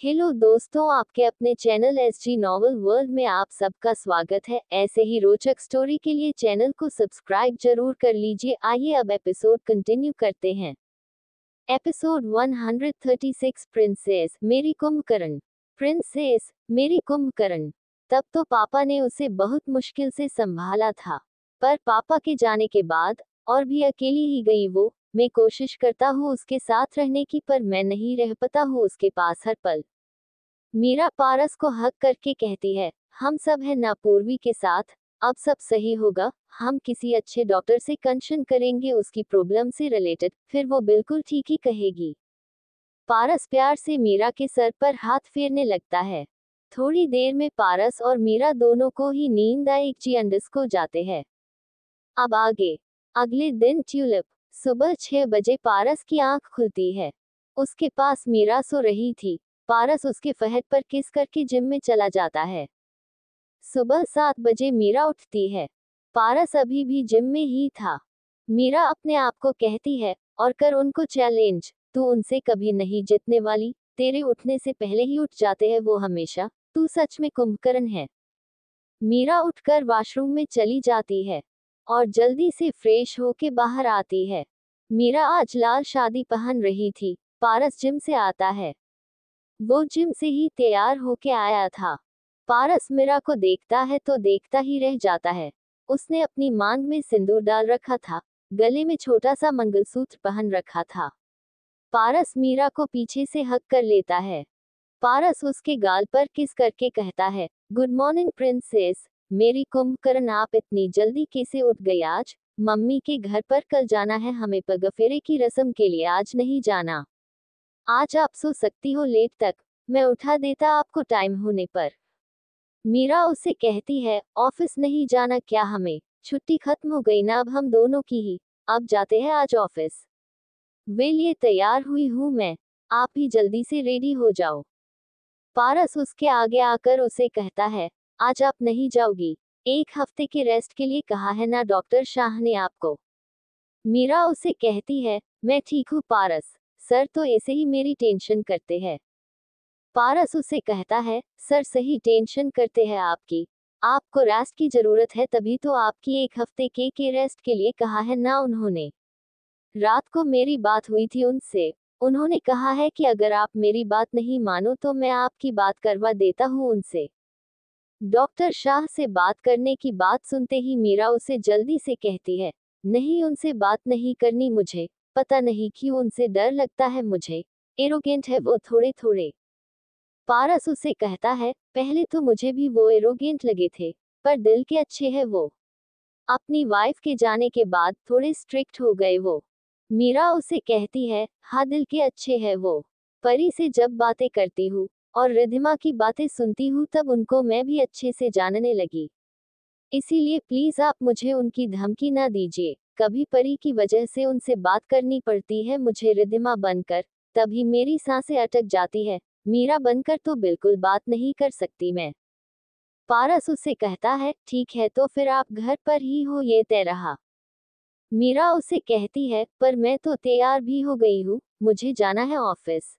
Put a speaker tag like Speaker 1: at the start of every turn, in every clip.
Speaker 1: Hello दोस्तों, आपके अपने चैनल एसजी नॉवल वर्ल्ड में आप सबका स्वागत है। ऐसे ही रोचक स्टोरी के लिए चैनल को सब्सक्राइब जरूर कर लीजिए। आइए अब एपिसोड कंटिन्यू करते हैं। एपिसोड 136 प्रिंसेस मेरी कुंभकर्ण। प्रिंसेस मेरी कुंभकर्ण। तब तो पापा ने उसे बहुत मुश्किल से संभाला था, पर पापा के जाने के बाद और भी अकेली ही गई वो। मैं कोशिश करता हूँ उसके साथ रहने की, पर मैं नहीं रह पाता हूँ उसके पास हर पल। मीरा पारस को हक करके कहती है, हम सब है ना पूर्वी के साथ। अब सब सही होगा। हम किसी अच्छे डॉक्टर से कंसल्ट करेंगे उसकी प्रॉब्लम से रिलेटेड, फिर वो बिल्कुल ठीक ही कहेगी। पारस प्यार से मीरा के सर पर हाथ फेरने लगता है। थोड़ी देर में पारस और मीरा दोनों को ही नींद आई जी अंडस्को जाते हैं। अब आगे। अगले दिन ट्यूलिप। सुबह 6 बजे पारस की आंख खुलती है। उसके पास मीरा सो रही थी। पारस उसके फहद पर किस करके जिम में चला जाता है। सुबह 7 बजे मीरा उठती है। पारस अभी भी जिम में ही था। मीरा अपने आप को कहती है, और कर उनको चैलेंज, तू उनसे कभी नहीं जीतने वाली। तेरे उठने से पहले ही उठ जाते हैं वो हमेशा। तू सच में कुंभकर्ण है। मीरा उठकर वॉशरूम में चली जाती है और जल्दी से फ्रेश होके बाहर आती है। मीरा आज लाल शादी पहन रही थी। पारस जिम से आता है। वो जिम से ही तैयार होके आया था। पारस मीरा को देखता है तो देखता ही रह जाता है। उसने अपनी मांग में सिंदूर डाल रखा था, गले में छोटा सा मंगलसूत्र पहन रखा था। पारस मीरा को पीछे से हक कर लेता है। पारस उसके गाल पर किस करके कहता है, गुड मॉर्निंग प्रिंसेस मेरी कुंभकर्ण, आप इतनी जल्दी कैसे उठ गई आज? मम्मी के घर पर कल जाना है हमें, पगफेरे की रस्म के लिए आज नहीं जाना। आज आप सो सकती हो लेट तक, मैं उठा देता आपको टाइम होने पर। मीरा उसे कहती है, ऑफिस नहीं जाना क्या हमें? छुट्टी खत्म हो गई ना अब हम दोनों की ही। अब जाते हैं आज ऑफिस। वे लिए तैयार हुई हूँ मैं, आप ही जल्दी से रेडी हो जाओ। पारस उसके आगे आकर उसे कहता है, आज आप नहीं जाओगी? 1 हफ्ते के रेस्ट के लिए कहा है ना डॉक्टर शाह ने आपको। मीरा उसे कहती है, मैं ठीक हूँ पारस, सर तो ऐसे ही मेरी टेंशन करते हैं। पारस उसे कहता है, सर सही टेंशन करते हैं आपकी। आपको रेस्ट की जरूरत है, तभी तो आपकी 1 हफ्ते के रेस्ट के लिए कहा है ना उन्होंने। रात को मेरी बात हुई थी उनसे। उन्होंने कहा है कि अगर आप मेरी बात नहीं मानो तो मैं आपकी बात करवा देता हूँ उनसे। डॉक्टर शाह से बात करने की बात सुनते ही मीरा उसे जल्दी से कहती है, नहीं उनसे बात नहीं करनी मुझे। पता नहीं क्यों उनसे डर लगता है मुझे। एरोगेंट है वो थोड़े थोड़े। पारस उसे कहता है, पहले तो मुझे भी वो एरोगेंट लगे थे, पर दिल के अच्छे हैं वो। अपनी वाइफ के जाने के बाद थोड़े स्ट्रिक्ट हो गए वो। मीरा उसे कहती है, हाँ दिल के अच्छे हैं वो। परी से जब बातें करती हूँ और रिधिमा की बातें सुनती हूँ तब उनको मैं भी अच्छे से जानने लगी। इसीलिए प्लीज आप मुझे उनकी धमकी ना दीजिए। कभी परी की वजह से उनसे बात करनी पड़ती है मुझे रिधिमा बनकर, तभी मेरी सांसें अटक जाती है। मीरा बनकर तो बिल्कुल बात नहीं कर सकती मैं। पारस उसे कहता है, ठीक है तो फिर आप घर पर ही हो ये तय रहा। मीरा उसे कहती है, पर मैं तो तैयार भी हो गई हूँ, मुझे जाना है ऑफिस।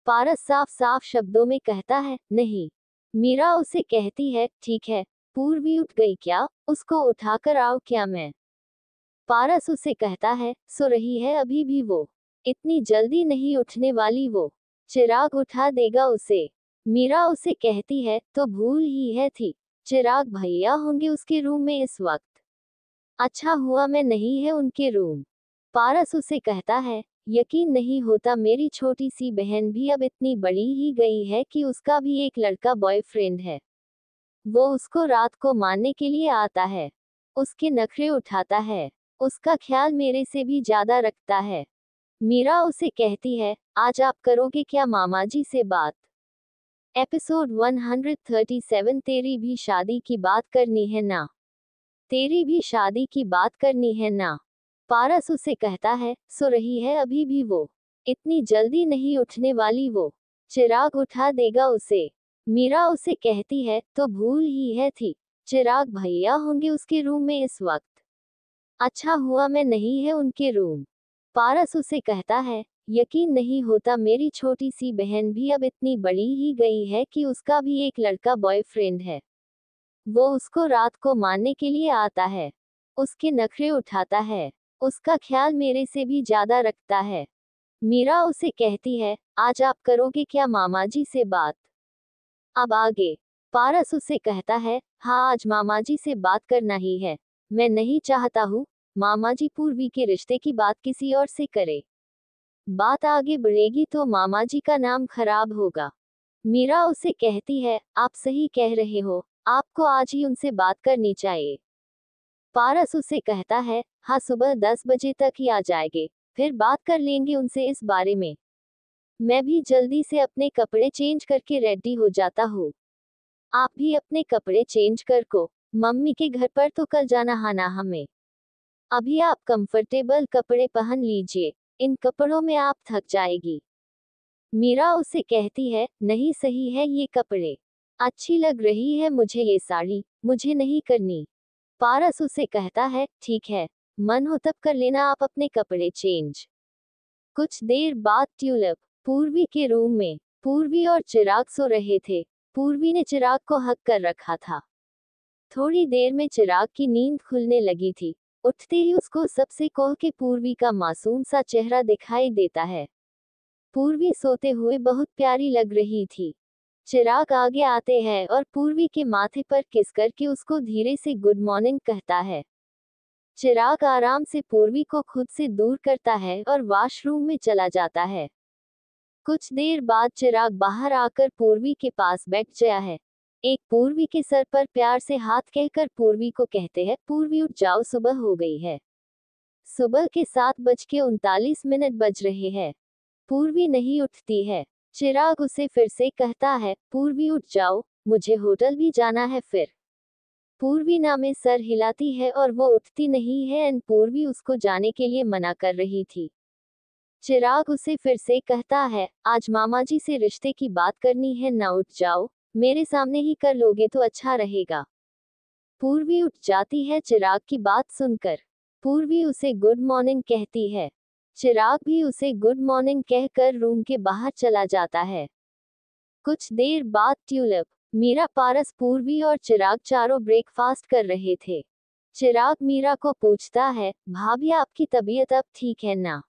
Speaker 1: पारस साफ साफ शब्दों में कहता है, नहीं। मीरा उसे कहती है, ठीक है। पूर्वी उठ गई क्या? उसको उठाकर आओ क्या मैं? पारस उसे कहता है, सो रही है अभी भी वो। इतनी जल्दी नहीं उठने वाली वो। चिराग उठा देगा उसे। मीरा उसे कहती है, तो भूल ही है थी। चिराग भैया होंगे उसके रूम में इस वक्त। अच्छा हुआ मैं नहीं है उनके रूम। पारस उसे कहता है, यकीन नहीं होता मेरी छोटी सी बहन भी अब इतनी बड़ी ही गई है कि उसका भी एक लड़का बॉयफ्रेंड है। वो उसको रात को मारने के लिए आता है। उसके नखरे उठाता है। उसका ख्याल मेरे से भी ज्यादा रखता है। मीरा उसे कहती है, आज आप करोगे क्या मामा जी से बात? एपिसोड 137 तेरी भी शादी की बात करनी है ना? तेरी भी शादी की बात करनी है ना? पारस उसे कहता है, सो रही है अभी भी वो। इतनी जल्दी नहीं उठने वाली वो। चिराग उठा देगा उसे। मीरा उसे कहती है, तो भूल ही है थी। चिराग भैया होंगे उसके रूम में इस वक्त। अच्छा हुआ मैं नहीं है उनके रूम। पारस उसे कहता है, यकीन नहीं होता मेरी छोटी सी बहन भी अब इतनी बड़ी ही गई है कि उसका भी एक लड़का बॉयफ्रेंड है। वो उसको रात को मारने के लिए आता है, उसके नखरे उठाता है, उसका ख्याल मेरे से भी ज्यादा रखता है। मीरा उसे कहती है, आज आप करोगे क्या मामा जी से बात? अब आगे पारस उसे कहता है, हाँ आज मामा जी से बात करना ही है। मैं नहीं चाहता हूँ मामा जी पूर्वी के रिश्ते की बात किसी और से करे। बात आगे बढ़ेगी तो मामा जी का नाम खराब होगा। मीरा उसे कहती है, आप सही कह रहे हो, आपको आज ही उनसे बात करनी चाहिए। पारस उसे कहता है, हाँ सुबह 10 बजे तक ही आ जाएंगे, फिर बात कर लेंगे उनसे इस बारे में। मैं भी जल्दी से अपने कपड़े चेंज करके रेडी हो जाता हूँ। आप भी अपने कपड़े चेंज कर को मम्मी के घर पर तो कल जाना है ना हमें। अभी आप कंफर्टेबल कपड़े पहन लीजिए, इन कपड़ों में आप थक जाएगी। मीरा उसे कहती है, नहीं सही है ये कपड़े, अच्छी लग रही है मुझे ये साड़ी, मुझे नहीं करनी। पारस उसे कहता है, ठीक है, मन हो तब कर लेना आप अपने कपड़े चेंज। कुछ देर बाद ट्यूलिप पूर्वी के रूम में पूर्वी और चिराग सो रहे थे। पूर्वी ने चिराग को हक कर रखा था। थोड़ी देर में चिराग की नींद खुलने लगी थी। उठते ही उसको सबसे कोह के पूर्वी का मासूम सा चेहरा दिखाई देता है। पूर्वी सोते हुए बहुत प्यारी लग रही थी। चिराग आगे आते हैं और पूर्वी के माथे पर किस करके उसको धीरे से गुड मॉर्निंग कहता है। चिराग आराम से पूर्वी को खुद से दूर करता है और वॉशरूम में चला जाता है। कुछ देर बाद चिराग बाहर आकर पूर्वी के पास बैठ गया है। एक पूर्वी के सर पर प्यार से हाथ कहकर पूर्वी को कहते हैं, पूर्वी उठ जाओ सुबह हो गई है। सुबह के 7:39 बज रहे हैं। पूर्वी नहीं उठती है। चिराग उसे फिर से कहता है, पूर्वी उठ जाओ, मुझे होटल भी जाना है फिर। पूर्वी ना में सर हिलाती है और वो उठती नहीं है एंड पूर्वी उसको जाने के लिए मना कर रही थी। चिराग उसे फिर से कहता है, आज मामा जी से रिश्ते की बात करनी है ना, उठ जाओ, मेरे सामने ही कर लोगे तो अच्छा रहेगा। पूर्वी उठ जाती है चिराग की बात सुनकर। पूर्वी उसे गुड मॉर्निंग कहती है। चिराग भी उसे गुड मॉर्निंग कहकर रूम के बाहर चला जाता है। कुछ देर बाद ट्यूलिप, मीरा, पारस, पूर्वी और चिराग चारों ब्रेकफास्ट कर रहे थे। चिराग मीरा को पूछता है, भाभी आपकी तबीयत अब ठीक है ना?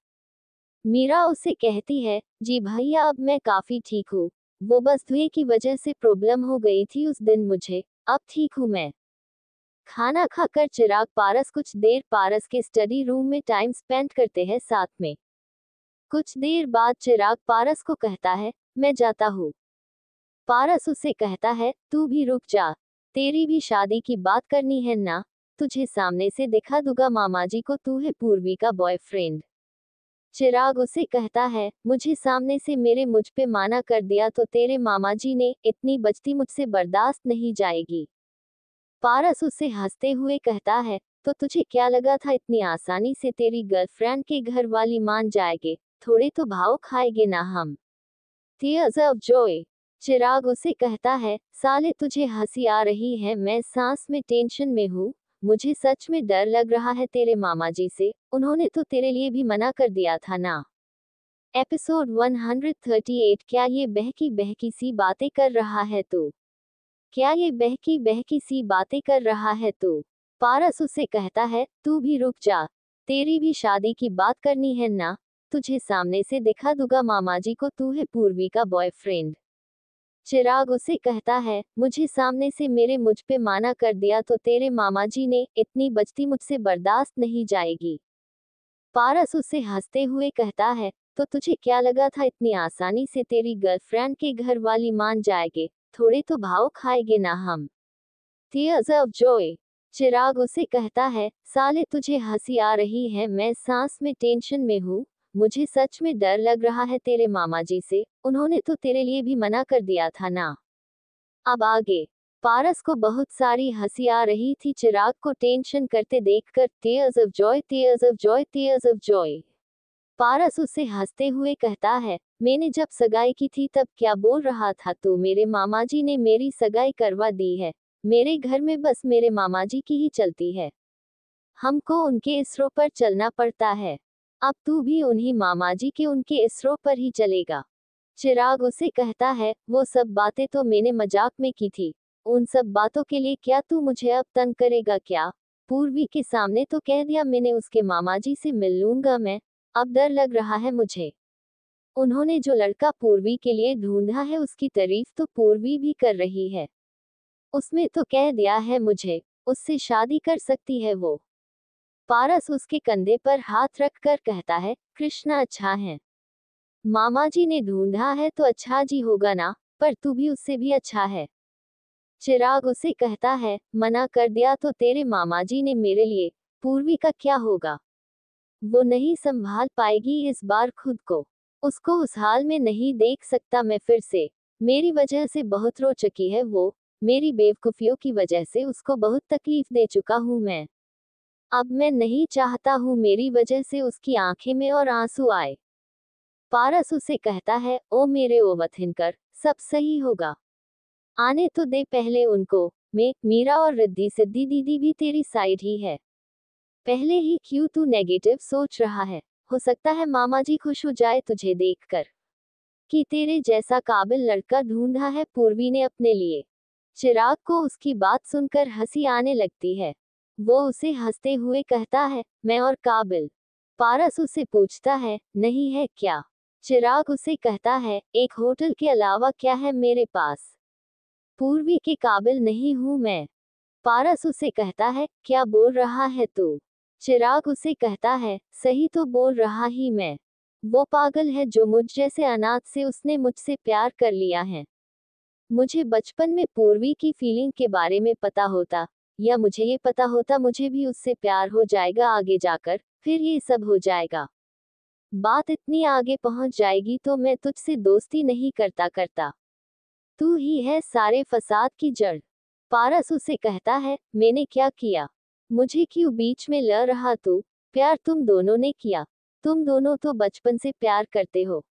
Speaker 1: मीरा उसे कहती है, जी भैया अब मैं काफी ठीक हूँ, वो बस धुएं की वजह से प्रॉब्लम हो गई थी उस दिन मुझे, अब ठीक हूँ मैं। खाना खाकर चिराग पारस कुछ देर पारस के स्टडी रूम में टाइम स्पेंड करते हैं साथ में। कुछ देर बाद चिराग पारस को कहता है, मैं जाता हूँ। पारस उसे कहता है, तू भी रुक जा, तेरी भी शादी की बात करनी है ना, तुझे सामने से दिखा दूंगा मामा जी को तू है पूर्वी का बॉयफ्रेंड। चिराग उसे कहता है, मुझे सामने से मेरे मुझ पे माना कर दिया तो तेरे मामा जी ने, इतनी बचती मुझसे बर्दाश्त नहीं जाएगी। पारस उसे हंसते हुए कहता है, तो तुझे क्या लगा था इतनी आसानी से तेरी गर्लफ्रेंड के घर वाली मान जाएंगे, थोड़े तो भाव खाएंगे ना हम। Tears of joy। चिराग उसे कहता है, साले तुझे हंसी आ रही है, मैं सांस में टेंशन में हूँ, मुझे सच में डर लग रहा है तेरे मामा जी से, उन्होंने तो तेरे लिए भी मना कर दिया था ना। एपिसोड 138। क्या ये बहकी बहकी सी बातें कर रहा है तू? क्या ये बहकी बहकी सी बातें कर रहा है तू? पारस उसे कहता है, तू भी रुक जा, तेरी भी शादी की बात करनी है ना, तुझे सामने से दिखा दूंगा मामा जी को तू है पूर्वी का बॉयफ्रेंड। चिराग उसे कहता है, मुझे सामने से मेरे मुझ पे माना कर दिया तो तेरे मामा जी ने, इतनी बचती मुझसे बर्दाश्त नहीं जाएगी। पारस उसे हंसते हुए कहता है, तो तुझे क्या लगा था इतनी आसानी से तेरी गर्लफ्रेंड के घर वाली मान जाएंगे, थोड़े तो भाव खाएंगे ना हम। Tears of joy। चिराग उसे कहता है, साले तुझे हंसी आ रही है, मैं सांस में टेंशन में हूँ, मुझे सच में डर लग रहा है तेरे मामा जी से, उन्होंने तो तेरे लिए भी मना कर दिया था ना। अब आगे पारस को बहुत सारी हंसी आ रही थी चिराग को टेंशन करते देखकर। Tears of joy, tears of joy, tears of joy. Paras उससे हंसते हुए कहता है, मैंने जब सगाई की थी तब क्या बोल रहा था तू, मेरे मामा जी ने मेरी सगाई करवा दी है, मेरे घर में बस मेरे मामा जी की ही चलती है, हमको उनके इसरो पर चलना पड़ता है। अब तू भी उन्हीं मामाजी के उनके इसरो पर ही चलेगा। चिराग उसे कहता है, वो सब बातें तो मैंने मजाक में की थी। उन सब बातों के लिए क्या तू मुझे अब तंग करेगा क्या? पूर्वी के सामने तो कह दिया मैंने उसके मामाजी से मिल लूंगा मैं। अब डर लग रहा है मुझे। उन्होंने जो लड़का पूर्वी के लिए ढूंढा है उसकी तारीफ तो पूर्वी भी कर रही है। उसमें तो कह दिया है मुझे, उससे शादी कर सकती है वो। पारस उसके कंधे पर हाथ रखकर कहता है, कृष्णा अच्छा है। मामाजी ने ढूंढा है तो अच्छा जी होगा ना, पर तू भी उससे भी अच्छा है। चिराग उसे कहता है, मना कर दिया तो तेरे मामाजी ने मेरे लिए, पूर्वी का क्या होगा? वो नहीं संभाल पाएगी इस बार खुद को। उसको उस हाल में नहीं देख सकता मैं फिर से। मेरी वजह से बहुत रो चुकी है वो। मेरी बेवकूफियों की वजह से उसको बहुत तकलीफ दे चुका हूँ मैं। अब मैं नहीं चाहता हूँ मेरी वजह से उसकी आंखें में और आंसू आए। पारस उसे कहता है, ओ मेरे ओवथिनकर, सब सही होगा। आने तो दे पहले उनको। मैं, मीरा और रिद्धि सिद्धि दीदी भी तेरी साइड ही है। पहले ही क्यों तू नेगेटिव सोच रहा है? हो सकता है मामा जी खुश हो जाए तुझे देखकर कि तेरे जैसा काबिल लड़का ढूंढा है पूर्वी ने अपने लिए। चिराग को उसकी बात सुनकर हंसी आने लगती है। वो उसे हंसते हुए कहता है, मैं और काबिल? पारस उसे पूछता है, नहीं है क्या? चिराग उसे कहता है, एक होटल के अलावा क्या है मेरे पास? पूर्वी के काबिल नहीं हूं मैं। पारस उसे कहता है, क्या बोल रहा है तू? चिराग उसे कहता है, सही तो बोल रहा ही मैं। वो पागल है जो मुझ जैसे अनाथ से उसने मुझसे प्यार कर लिया है। मुझे बचपन में पूर्वी की फीलिंग के बारे में पता होता, या मुझे ये पता होता मुझे भी उससे प्यार हो जाएगा आगे जाकर, फिर ये सब हो जाएगा। बात इतनी आगे पहुंच जाएगी तो मैं तुझसे दोस्ती नहीं करता करता। तू ही है सारे फसाद की जड़। पारस उसे कहता है, मैंने क्या किया? मुझे क्यों बीच में ला रहा तू? प्यार तुम दोनों ने किया। तुम दोनों तो बचपन से प्यार करते हो।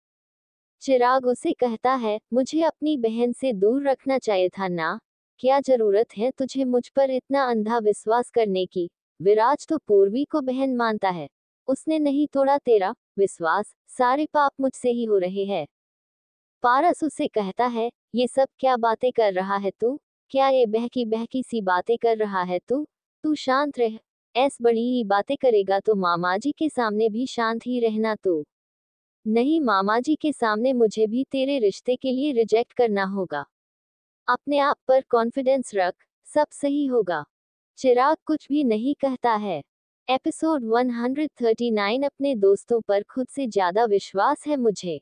Speaker 1: चिराग उसे कहता है, मुझे अपनी बहन से दूर रखना चाहिए था ना। क्या जरूरत है तुझे मुझ पर इतना अंधा विश्वास करने की? विराज तो पूर्वी को बहन मानता है। उसने नहीं तोड़ा तेरा विश्वास। सारे पाप मुझसे ही हो रहे हैं। पारस उसे कहता है, ये सब क्या बातें कर रहा है तू? क्या ये बहकी बहकी सी बातें कर रहा है तू? तू शांत रह। ऐस बड़ी ही बातें करेगा तो मामाजी के सामने भी शांत ही रहना तू। नहीं, मामाजी के सामने मुझे भी तेरे रिश्ते के लिए रिजेक्ट करना होगा। अपने आप पर कॉन्फिडेंस रख, सब सही होगा। चिराग कुछ भी नहीं कहता है। एपिसोड 139। अपने दोस्तों पर खुद से ज्यादा विश्वास है मुझे।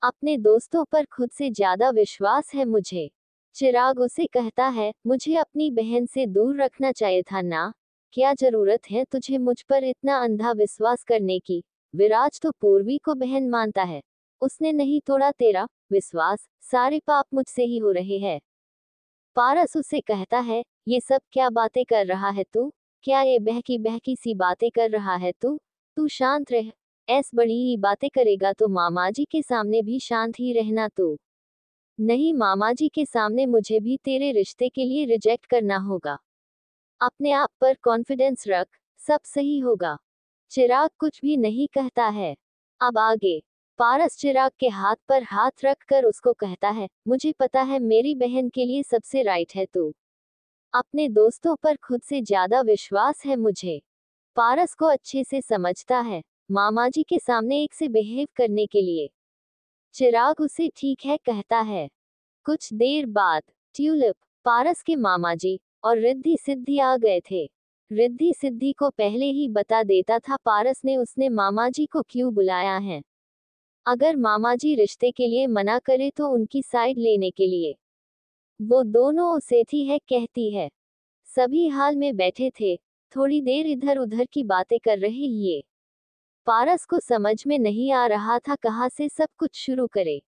Speaker 1: अपने दोस्तों पर खुद से ज्यादा विश्वास है मुझे। चिराग उसे कहता है, मुझे अपनी बहन से दूर रखना चाहिए था ना। क्या जरूरत है तुझे मुझ पर इतना अंधा विश्वास करने की? विराज तो पूर्वी को बहन मानता है। उसने नहीं तोड़ा तेरा विश्वास। सारे पाप मुझसे ही हो रहे हैं। पारस उसे कहता है, ये सब क्या बातें कर रहा है तू? क्या ये बहकी बहकी सी बातें कर रहा है तू? तू शांत रह। ऐस बड़ी ही बातें करेगा तो मामाजी के सामने भी शांत ही रहना तू। नहीं, मामाजी के सामने मुझे भी तेरे रिश्ते के लिए रिजेक्ट करना होगा। अपने आप पर कॉन्फिडेंस रख, सब सही होगा। चिराग कुछ भी नहीं कहता है। अब आगे। पारस चिराग के हाथ पर हाथ रखकर उसको कहता है, मुझे पता है मेरी बहन के लिए सबसे राइट है तू। अपने दोस्तों पर खुद से ज्यादा विश्वास है मुझे। पारस को अच्छे से समझता है, मामाजी के सामने एक से बिहेव करने के लिए। चिराग उसे ठीक है कहता है। कुछ देर बाद ट्यूलिप, पारस के मामाजी और रिद्धि सिद्धि आ गए थे। रिद्धि सिद्धि को पहले ही बता देता था पारस ने उसने मामाजी को क्यों बुलाया है। अगर मामाजी रिश्ते के लिए मना करे तो उनकी साइड लेने के लिए। वो दोनों उसे थी है कहती है। सभी हाल में बैठे थे। थोड़ी देर इधर उधर की बातें कर रहे ये। पारस को समझ में नहीं आ रहा था कहाँ से सब कुछ शुरू करे।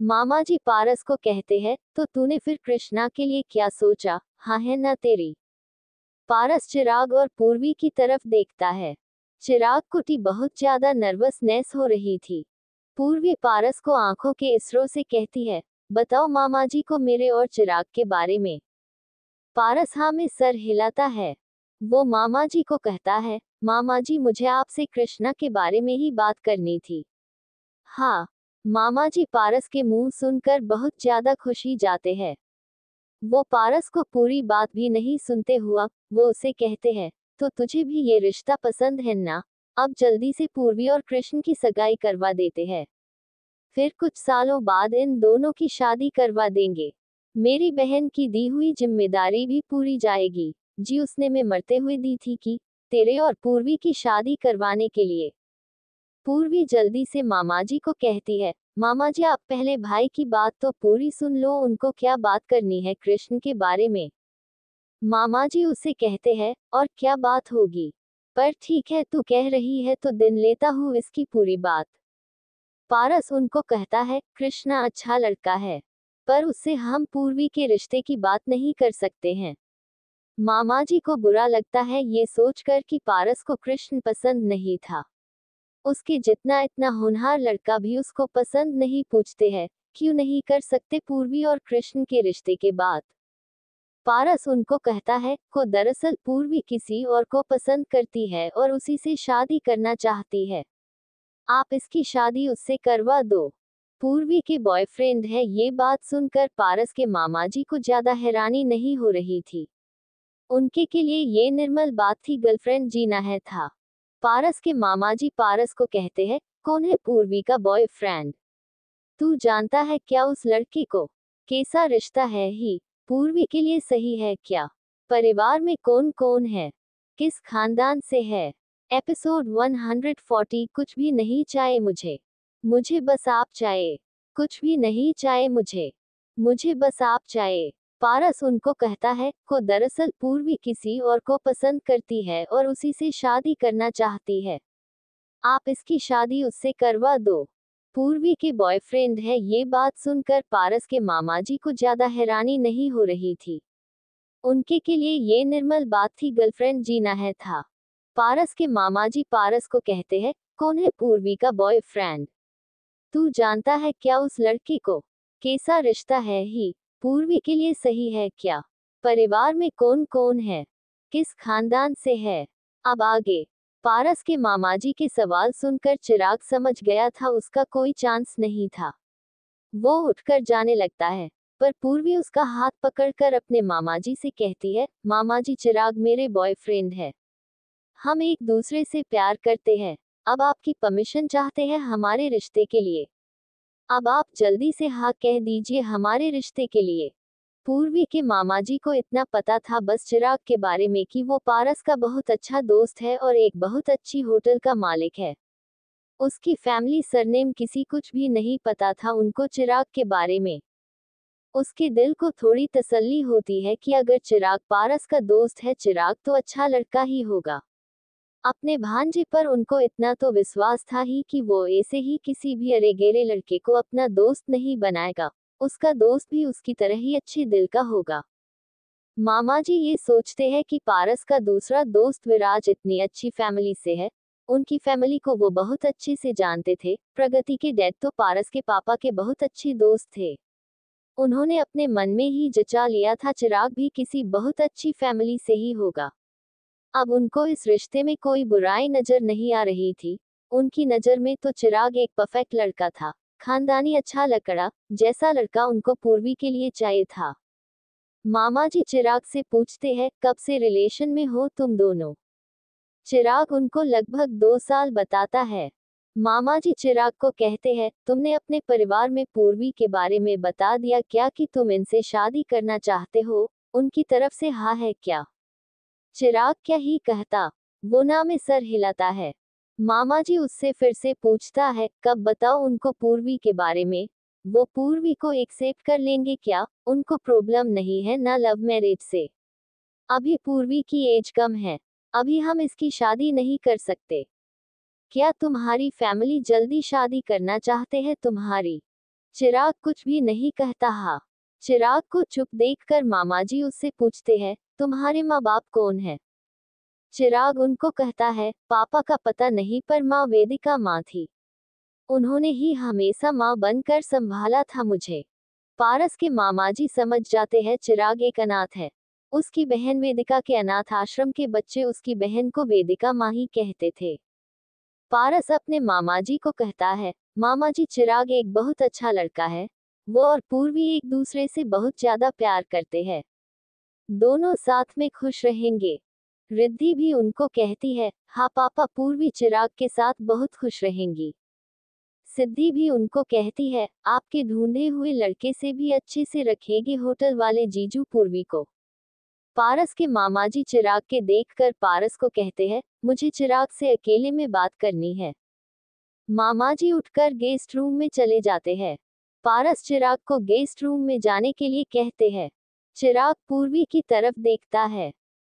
Speaker 1: मामाजी पारस को कहते हैं, तो तूने फिर कृष्णा के लिए क्या सोचा? हाँ है ना तेरी? पारस चिराग और पूर्वी की तरफ देखता है। चिराग को बहुत ज्यादा नर्वसनेस हो रही थी। पूर्वी पारस को आंखों के इसरो से कहती है, बताओ मामाजी को मेरे और चिराग के बारे में। पारस हाँ में सर हिलाता है। वो मामाजी को कहता है, मामा जी, मुझे आपसे कृष्णा के बारे में ही बात करनी थी। हाँ। मामा जी पारस के मुंह सुनकर बहुत ज्यादा खुशी जाते हैं। वो पारस को पूरी बात भी नहीं सुनते हुआ, वो उसे कहते हैं, तो तुझे भी ये रिश्ता पसंद है ना? अब जल्दी से पूर्वी और कृष्ण की सगाई करवा देते हैं। फिर कुछ सालों बाद इन दोनों की शादी करवा देंगे। मेरी बहन की दी हुई जिम्मेदारी भी पूरी जाएगी। जी उसने मैं मरते हुए दी थी कि तेरे और पूर्वी की शादी करवाने के लिए। पूर्वी जल्दी से मामाजी को कहती है, मामाजी आप पहले भाई की बात तो पूरी सुन लो, उनको क्या बात करनी है कृष्ण के बारे में। मामाजी उसे कहते हैं, और क्या बात होगी? पर ठीक है, तू कह रही है तो दिन लेता हूँ इसकी पूरी बात। पारस उनको कहता है, कृष्णा अच्छा लड़का है, पर उससे हम पूर्वी के रिश्ते की बात नहीं कर सकते हैं। मामाजी को बुरा लगता है ये सोचकर कि पारस को कृष्ण पसंद नहीं था। उसके जितना इतना होनहार लड़का भी उसको पसंद नहीं, पूछते हैं, क्यों नहीं कर सकते पूर्वी और कृष्ण के रिश्ते के बाद। पारस उनको कहता है, को दरअसल पूर्वी किसी और को पसंद करती है और उसी से शादी करना चाहती है। आप इसकी शादी उससे करवा दो। पूर्वी के बॉयफ्रेंड है। ये बात सुनकर पारस के मामाजी को ज्यादा हैरानी नहीं हो रही थी। उनके के लिए ये निर्मल बात थी, गर्लफ्रेंड जीना है था। पारस के मामाजी पारस को कहते हैं, कौन है पूर्वी का बॉयफ्रेंड? तू जानता है क्या उस लड़के को? कैसा रिश्ता है ही पूर्वी के लिए सही है क्या? परिवार में कौन कौन है? किस खानदान से है? एपिसोड 140। कुछ भी नहीं चाहिए मुझे। मुझे बस आप चाहिए। कुछ भी नहीं चाहिए मुझे। मुझे बस आप चाहिए। पारस उनको कहता है, को दरअसल पूर्वी किसी और को पसंद करती है और उसी से शादी करना चाहती है। आप इसकी शादी उससे करवा दो। पूर्वी के बॉयफ्रेंड है। ये बात सुनकर पारस के मामाजी को ज्यादा हैरानी नहीं हो रही थी। उनके के लिए ये निर्मल बात थी, गर्लफ्रेंड जीना है था। पारस के मामाजी पारस को कहते हैं, कौन है पूर्वी का बॉयफ्रेंड? तू जानता है क्या उस लड़के को? कैसा रिश्ता है ही पूर्वी के लिए सही है क्या? परिवार में कौन कौन है? किस खानदान से है? अब आगे। पारस के मामाजी के सवाल सुनकर चिराग समझ गया था उसका कोई चांस नहीं था। वो उठकर जाने लगता है, पर पूर्वी उसका हाथ पकड़कर अपने मामाजी से कहती है, मामाजी चिराग मेरे बॉयफ्रेंड है। हम एक दूसरे से प्यार करते हैं। अब आपकी परमिशन चाहते हैं हमारे रिश्ते के लिए। अब आप जल्दी से हाँ कह दीजिए हमारे रिश्ते के लिए। पूर्वी के मामाजी को इतना पता था बस चिराग के बारे में कि वो पारस का बहुत अच्छा दोस्त है और एक बहुत अच्छी होटल का मालिक है। उसकी फैमिली सरनेम किसी कुछ भी नहीं पता था उनको चिराग के बारे में। उसके दिल को थोड़ी तसल्ली होती है कि अगर चिराग पारस का दोस्त है, चिराग तो अच्छा लड़का ही होगा। अपने भांजे पर उनको इतना तो विश्वास था ही कि वो ऐसे ही किसी भी अरेगेरे लड़के को अपना दोस्त नहीं बनाएगा। उसका दोस्त भी उसकी तरह ही अच्छे दिल का होगा। मामाजी ये सोचते हैं कि पारस का दूसरा दोस्त विराज इतनी अच्छी फैमिली से है। उनकी फैमिली को वो बहुत अच्छे से जानते थे। प्रगति के डैड तो पारस के पापा के बहुत अच्छे दोस्त थे। उन्होंने अपने मन में ही जचा लिया था चिराग भी किसी बहुत अच्छी फैमिली से ही होगा। अब उनको इस रिश्ते में कोई बुराई नजर नहीं आ रही थी। उनकी नजर में तो चिराग एक परफेक्ट लड़का था, खानदानी अच्छा लकड़ा, जैसा लड़का उनको पूर्वी के लिए चाहिए था। मामा जी चिराग से पूछते हैं, कब से रिलेशन में हो तुम दोनों? चिराग उनको लगभग 2 साल बताता है। मामा जी चिराग को कहते हैं, तुमने अपने परिवार में पूर्वी के बारे में बता दिया क्या कि तुम इनसे शादी करना चाहते हो? उनकी तरफ से हाँ है क्या? चिराग क्या ही कहता, वो ना में सर हिलाता है। मामा जी उससे फिर से पूछता है, कब बताओ उनको पूर्वी के बारे में? वो पूर्वी को एक्सेप्ट कर लेंगे क्या? उनको प्रॉब्लम नहीं है ना लव मैरिज से? अभी पूर्वी की एज कम है। अभी हम इसकी शादी नहीं कर सकते। क्या तुम्हारी फैमिली जल्दी शादी करना चाहते हैं तुम्हारी? चिराग कुछ भी नहीं कहता। हा चिराग को चुप देखकर मामाजी उससे पूछते हैं, तुम्हारे माँ बाप कौन है? चिराग उनको कहता है, पापा का पता नहीं पर माँ वेदिका माँ थी। उन्होंने ही हमेशा माँ बनकर संभाला था मुझे। पारस के मामाजी समझ जाते हैं चिराग एक अनाथ है। उसकी बहन वेदिका के अनाथ आश्रम के बच्चे उसकी बहन को वेदिका माँ ही कहते थे। पारस अपने मामाजी को कहता है, मामाजी चिराग एक बहुत अच्छा लड़का है। वो और पूर्वी एक दूसरे से बहुत ज्यादा प्यार करते हैं। दोनों साथ में खुश रहेंगे। रिद्धि भी उनको कहती है, हाँ पापा पूर्वी चिराग के साथ बहुत खुश रहेंगी। सिद्धि भी उनको कहती है, आपके ढूंढे हुए लड़के से भी अच्छे से रखेगी होटल वाले जीजू पूर्वी को। पारस के मामाजी चिराग के देखकर पारस को कहते हैं, मुझे चिराग से अकेले में बात करनी है। मामाजी उठकर गेस्ट रूम में चले जाते हैं। पारस चिराग को गेस्ट रूम में जाने के लिए कहते हैं। चिराग पूर्वी की तरफ देखता है।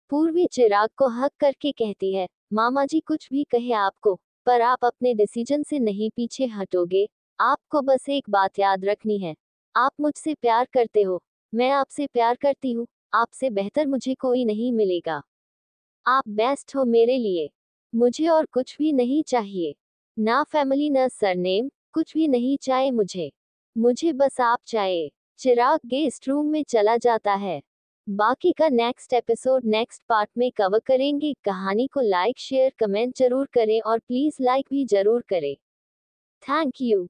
Speaker 1: पूर्वी चिराग को हक करके कहती है, मामाजी कुछ भी कहे आपको, पर आप अपने डिसीजन से नहीं पीछे हटोगे। आपको बस एक बात याद रखनी है, आप मुझसे प्यार करते हो, मैं आपसे प्यार करती हूँ, आपसे बेहतर मुझे कोई नहीं मिलेगा। आप बेस्ट हो मेरे लिए, मुझे और कुछ भी नहीं चाहिए, ना फैमिली ना सरनेम, कुछ भी नहीं चाहिए मुझे बस आप चाहिए। चिराग गेस्ट रूम में चला जाता है। बाकी का नेक्स्ट एपिसोड नेक्स्ट पार्ट में कवर करेंगे। कहानी को लाइक शेयर कमेंट जरूर करें और प्लीज लाइक भी जरूर करें। Thank you.